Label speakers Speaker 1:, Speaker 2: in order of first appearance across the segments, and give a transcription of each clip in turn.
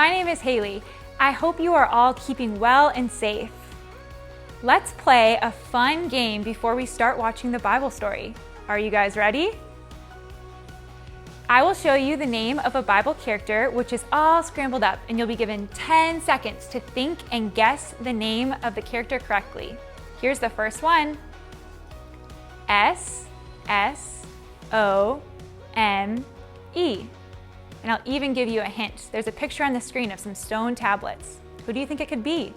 Speaker 1: My name is Haley. I hope you are all keeping well and safe. Let's play a fun game before we start watching the Bible story. Are you guys ready? I will show you the name of a Bible character, which is all scrambled up, and you'll be given 10 seconds to think and guess the name of the character correctly. Here's the first one. S-S-O-M-E. And I'll even give you a hint. There's a picture on the screen of some stone tablets. Who do you think it could be?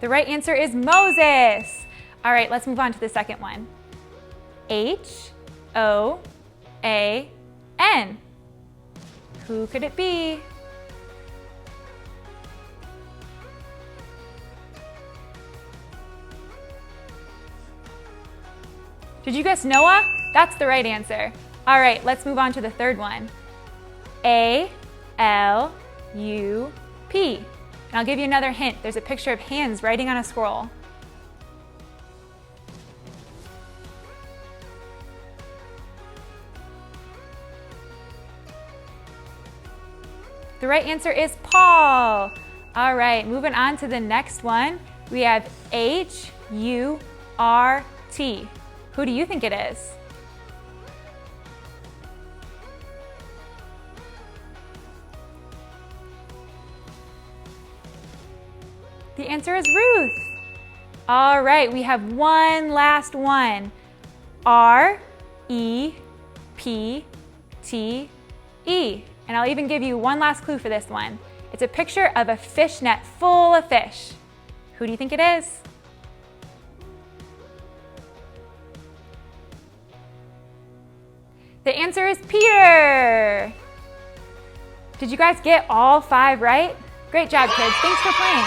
Speaker 1: The right answer is Moses. All right, let's move on to the second one. H-O-A-N. Who could it be? Did you guess Noah? That's the right answer. All right, let's move on to the third one. A-L-U-P. And I'll give you another hint. There's a picture of hands writing on a scroll. The right answer is Paul. All right, moving on to the next one. We have H-U-R-T. Who do you think it is? The answer is Ruth. All right, we have one last one. R-E-P-T-E. And I'll even give you one last clue for this one. It's a picture of a fish net full of fish. Who do you think it is? The answer is Peter. Did you guys get all 5 right? Great job, kids. Thanks for playing.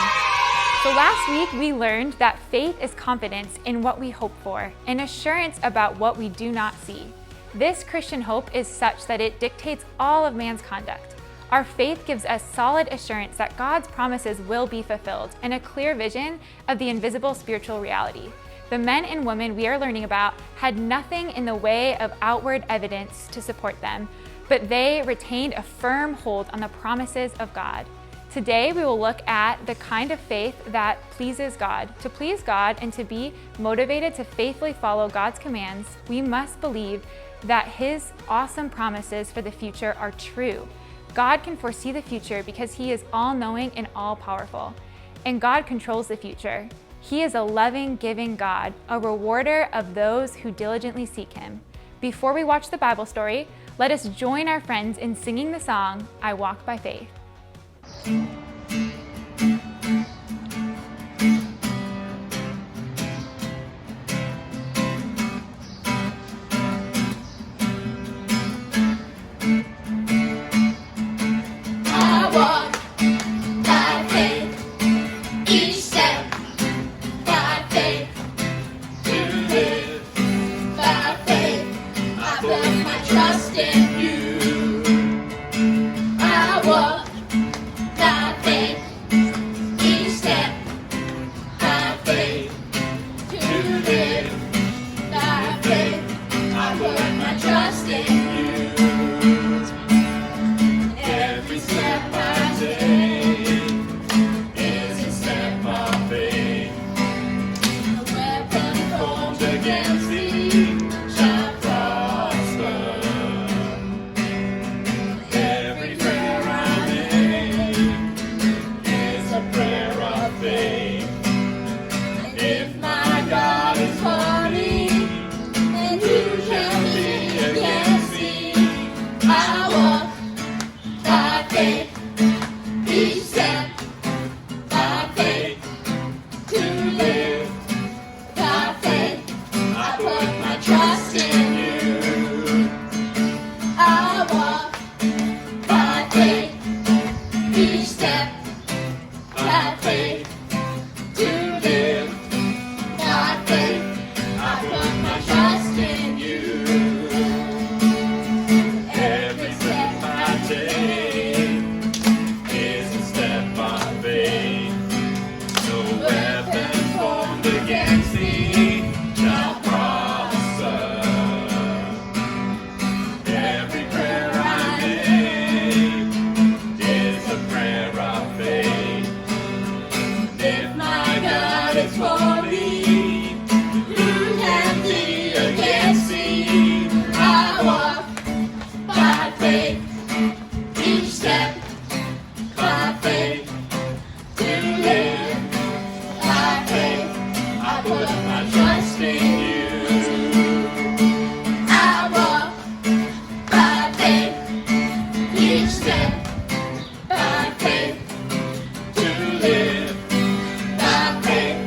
Speaker 1: So last week we learned that faith is confidence in what we hope for, and assurance about what we do not see. This Christian hope is such that it dictates all of man's conduct. Our faith gives us solid assurance that God's promises will be fulfilled and a clear vision of the invisible spiritual reality. The men and women we are learning about had nothing in the way of outward evidence to support them, but they retained a firm hold on the promises of God. Today, we will look at the kind of faith that pleases God. To please God and to be motivated to faithfully follow God's commands, we must believe that His awesome promises for the future are true. God can foresee the future because He is all-knowing and all-powerful, and God controls the future. He is a loving, giving God, a rewarder of those who diligently seek Him. Before we watch the Bible story, let us join our friends in singing the song, I Walk by Faith.
Speaker 2: Trust in you. I walk by faith. it's for me. Who can be against me? I walk by faith, each step by faith, to live by faith. I put my trust in you. I walk by faith, each step by faith, to live by faith.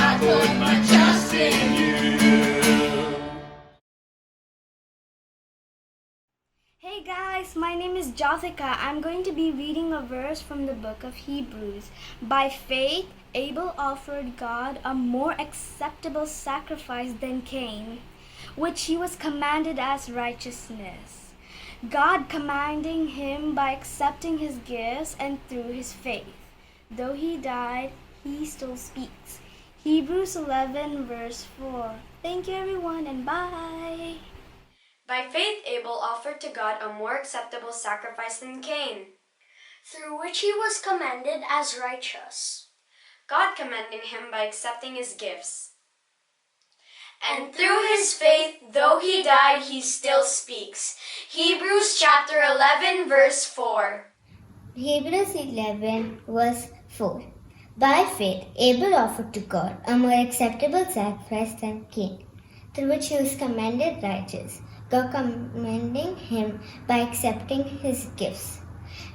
Speaker 2: I put my trust in you.
Speaker 3: Hey guys, my name is Jothica. I'm going to be reading a verse from the book of Hebrews. By faith, Abel offered God a more acceptable sacrifice than Cain, which he was commanded as righteousness. God commanding him by accepting his gifts, and through his faith, though he died, he still speaks. Hebrews 11 verse 4. Thank you everyone, and bye.
Speaker 4: By faith Abel offered to God a more acceptable sacrifice than Cain,
Speaker 5: through which he was commended as righteous.
Speaker 4: God commending him by accepting his gifts. And through his faith, though he died, he still speaks. Hebrews chapter 11 verse 4.
Speaker 6: Hebrews 11 verse 4. By faith Abel offered to God a more acceptable sacrifice than Cain, through which he was commended righteous, God commending him by accepting his gifts.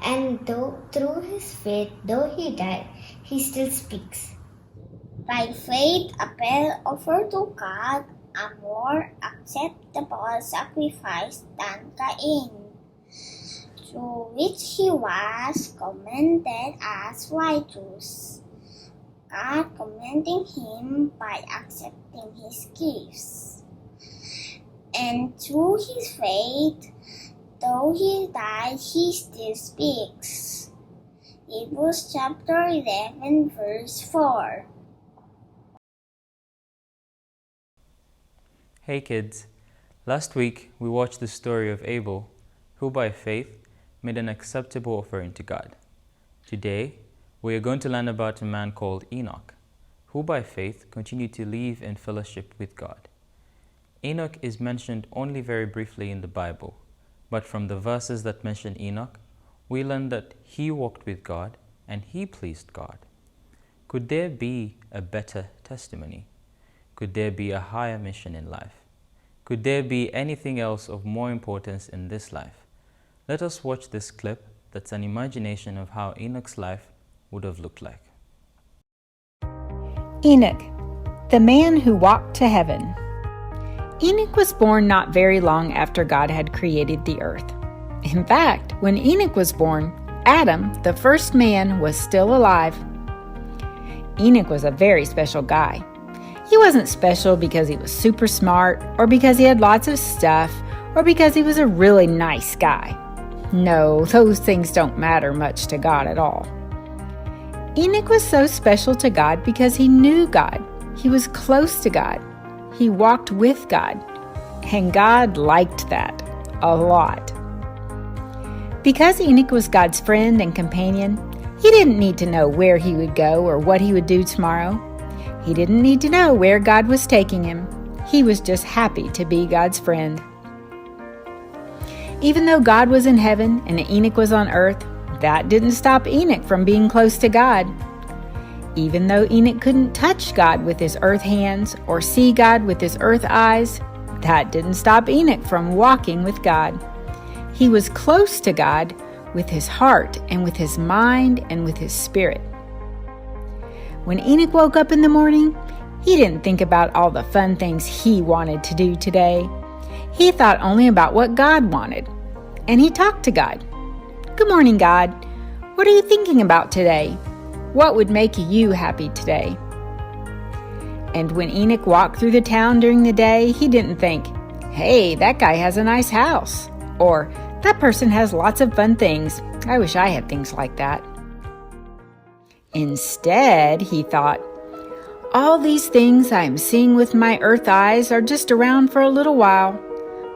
Speaker 6: And through his faith, though he died, he still speaks.
Speaker 5: By faith Abel offered to God a more acceptable sacrifice than Cain, through which he was commended as righteous, God commending him by accepting his gifts. And through his faith, though he died, he still speaks. Hebrews chapter 11 verse 4.
Speaker 7: Hey kids, last week we watched the story of Abel, who by faith made an acceptable offering to God. Today, we are going to learn about a man called Enoch, who by faith continued to live in fellowship with God. Enoch is mentioned only very briefly in the Bible, but from the verses that mention Enoch, we learn that he walked with God and he pleased God. Could there be a better testimony? Could there be a higher mission in life? Could there be anything else of more importance in this life? Let us watch this clip that's an imagination of how Enoch's life would have looked like.
Speaker 8: Enoch, the man who walked to heaven. Enoch was born not very long after God had created the earth. In fact, when Enoch was born, Adam, the first man, was still alive. Enoch was a very special guy. He wasn't special because he was super smart, or because he had lots of stuff, or because he was a really nice guy. No, those things don't matter much to God at all. Enoch was so special to God because he knew God. He was close to God. He walked with God. And God liked that a lot. Because Enoch was God's friend and companion, he didn't need to know where he would go or what he would do tomorrow. He didn't need to know where God was taking him. He was just happy to be God's friend. Even though God was in heaven and Enoch was on earth, that didn't stop Enoch from being close to God. Even though Enoch couldn't touch God with his earth hands or see God with his earth eyes, that didn't stop Enoch from walking with God. He was close to God with his heart and with his mind and with his spirit. When Enoch woke up in the morning, he didn't think about all the fun things he wanted to do today. He thought only about what God wanted. And he talked to God. Good morning, God. What are you thinking about today? What would make you happy today? And when Enoch walked through the town during the day, he didn't think, hey, that guy has a nice house. Or, that person has lots of fun things. I wish I had things like that. Instead, he thought, all these things I am seeing with my earth eyes are just around for a little while.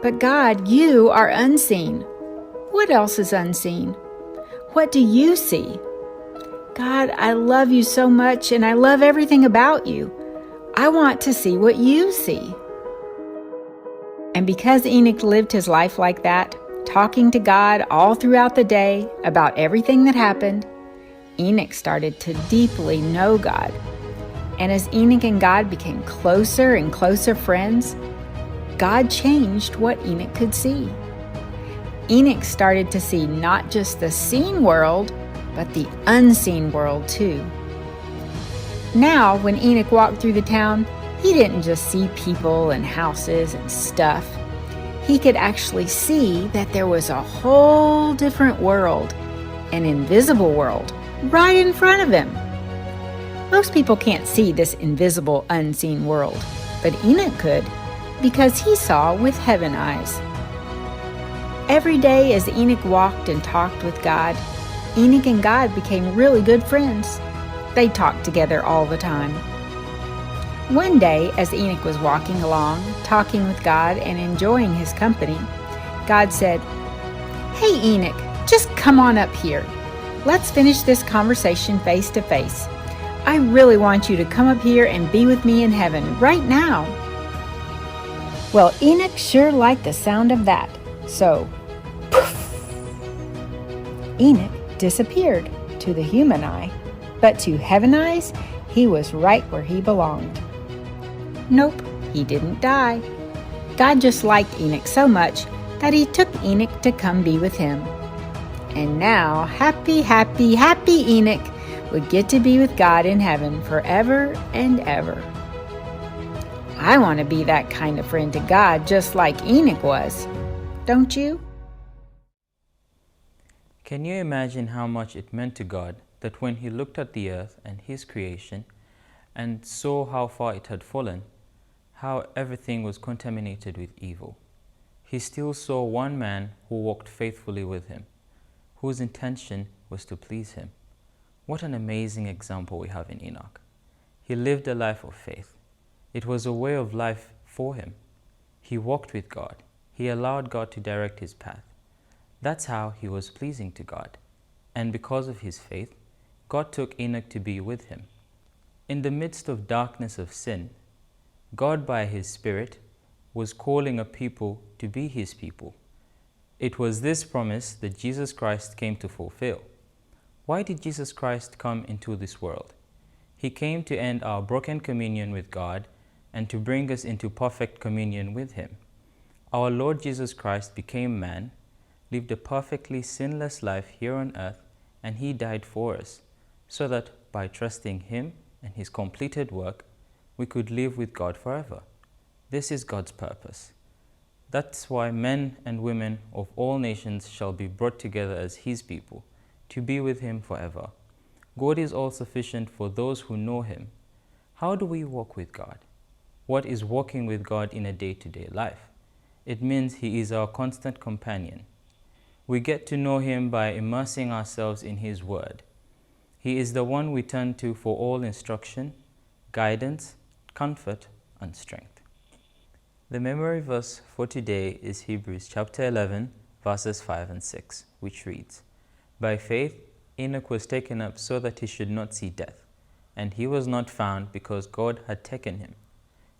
Speaker 8: But God, you are unseen. What else is unseen? What do you see? God, I love you so much and I love everything about you. I want to see what you see. And because Enoch lived his life like that, talking to God all throughout the day about everything that happened, Enoch started to deeply know God. And as Enoch and God became closer and closer friends, God changed what Enoch could see. Enoch started to see not just the seen world, but the unseen world too. Now, when Enoch walked through the town, he didn't just see people and houses and stuff. He could actually see that there was a whole different world, an invisible world, right in front of him. Most people can't see this invisible, unseen world, but Enoch could, because he saw with heaven eyes. Every day as Enoch walked and talked with God, Enoch and God became really good friends. They talked together all the time. One day, as Enoch was walking along, talking with God and enjoying his company, God said, "Hey Enoch, just come on up here. Let's finish this conversation face to face. I really want you to come up here and be with me in heaven right now." Well, Enoch sure liked the sound of that, so poof, Enoch disappeared to the human eye, but to heaven eyes, he was right where he belonged. Nope, he didn't die. God just liked Enoch so much that he took Enoch to come be with him. And now, happy, happy, happy Enoch would get to be with God in heaven forever and ever. I want to be that kind of friend to God just like Enoch was. Don't you?
Speaker 7: Can you imagine how much it meant to God that when he looked at the earth and his creation and saw how far it had fallen, how everything was contaminated with evil, he still saw one man who walked faithfully with him, whose intention was to please him? What an amazing example we have in Enoch. He lived a life of faith. It was a way of life for him. He walked with God. He allowed God to direct his path. That's how he was pleasing to God. And because of his faith, God took Enoch to be with him. In the midst of darkness of sin, God by his Spirit was calling a people to be his people. It was this promise that Jesus Christ came to fulfill. Why did Jesus Christ come into this world? He came to end our broken communion with God and to bring us into perfect communion with him. Our Lord Jesus Christ became man, lived a perfectly sinless life here on earth, and he died for us, so that by trusting him and his completed work, we could live with God forever. This is God's purpose. That's why men and women of all nations shall be brought together as his people, to be with him forever. God is all sufficient for those who know him. How do we walk with God? What is walking with God in a day-to-day life? It means he is our constant companion. We get to know him by immersing ourselves in his word. He is the one we turn to for all instruction, guidance, comfort, and strength. The memory verse for today is Hebrews chapter 11, verses 5 and 6, which reads, "By faith Enoch was taken up so that he should not see death, and he was not found because God had taken him.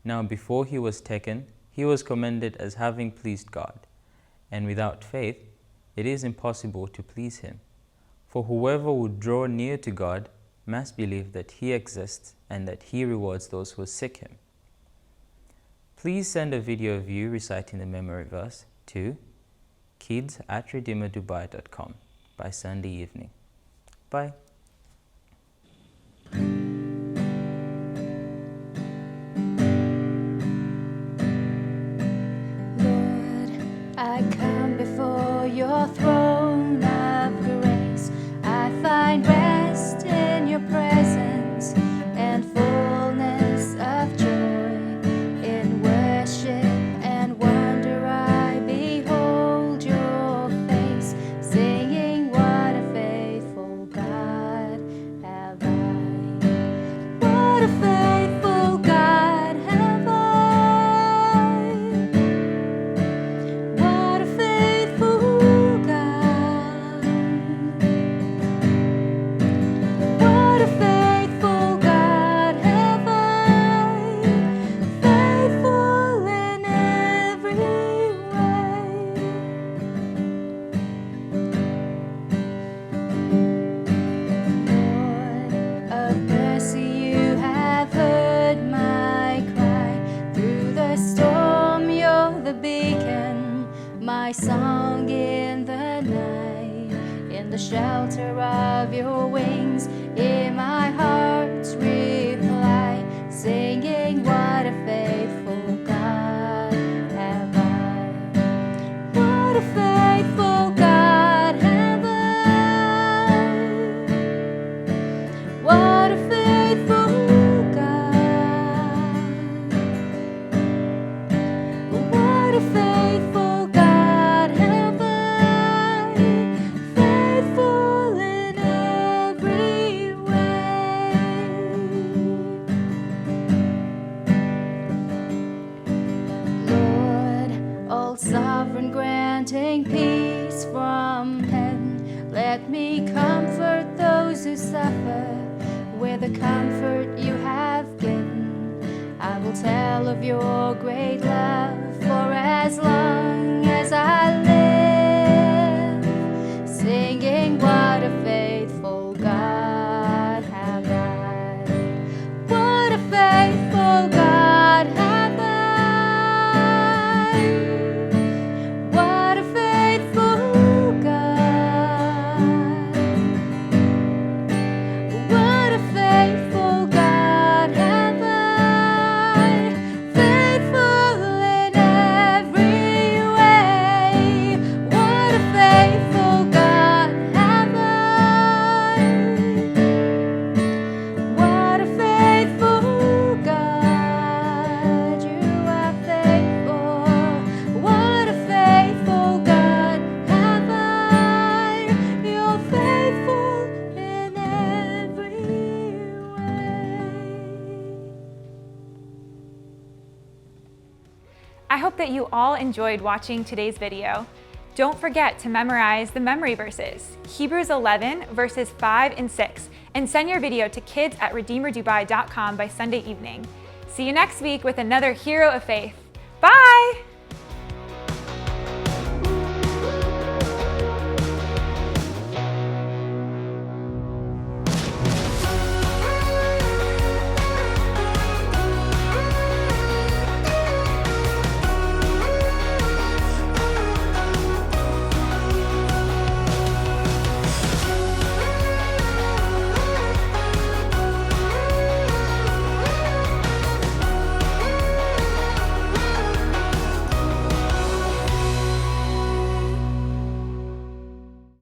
Speaker 7: Now before he was taken, he was commended as having pleased God. And without faith, it is impossible to please him. For whoever would draw near to God must believe that he exists and that he rewards those who seek him." Please send a video of you reciting the memory verse to kids@redeemerdubai.com by Sunday evening. Bye.
Speaker 2: Lord, I come before your throne of grace. I find rest in your presence and fullness of joy. In worship and wonder I behold your face, singing what a faithful God have I. What a faithful God have I. What a my song in the night, in the shelter of your wings, in my heart's reply, singing, what a faithful God have I. What a faithful God have I. What a faithful God. What a faithful God have I. Faithful in every way. Lord, all sovereign, granting peace from heaven, let me comfort those who suffer with the comfort you have given. I will tell of your great love for as long as I live, singing, what a faithful God have I. What a faithful God have I. What a faithful God. What a faithful God have I. Faithful in every way. What a faithful God have I. What a faithful God. You are faithful. What a faithful God have I. You're faithful in every way.
Speaker 1: I hope that you all enjoyed watching today's video. Don't forget to memorize the memory verses, Hebrews 11, verses 5 and 6, and send your video to kids@redeemerdubai.com by Sunday evening. See you next week with another Hero of Faith. Bye!